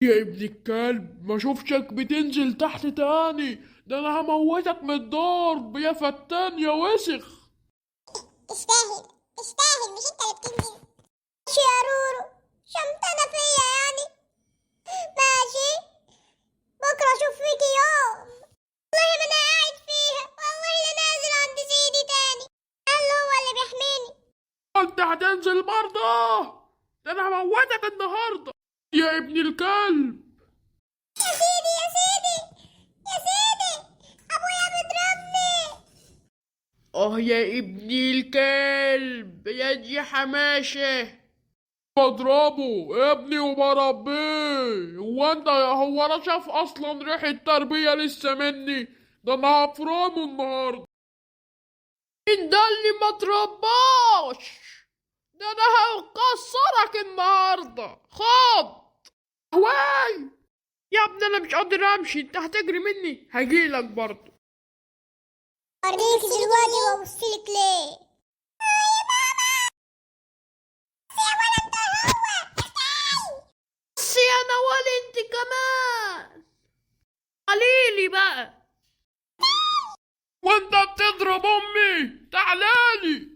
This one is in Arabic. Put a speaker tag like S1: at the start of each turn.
S1: يا ابن الكلب، ما شوفشك بتنزل تحت تاني. ده انا هموتك من الضرب يا فتان يا وسخ.
S2: تستاهل تستاهل، مش انت اللي بتنزل. ماشي يا رورو، شمتانة فيا يعني. ماشي، بكرة اشوف فيكي يوم. والله ما انا قاعد فيها، والله لا نازل عند سيدي تاني. قال هو اللي بيحميني.
S1: انت هتنزل برضه؟ ده انا هموتك النهارده يا ابن الكلب.
S2: يا سيدي يا سيدي يا سيدي، ابويا بيضربني.
S1: اه يا ابن الكلب يا دي حماشه. بضربه ابني وبربيه. هو انا شاف اصلا ريحة تربية لسه مني؟ ده انا هفرمه النهارده. مين ده اللي ما ترباش؟ ده انا هكسرك النهارده. خد هواي يا ابني، انا مش قادر امشي. انت هتجري مني، هجيلك برضه.
S2: اوريك دلوقتي وابصلك ليه.
S1: بس يا نوال انت كمان قليلي بقى. وانت بتضرب امي؟ تعالالي.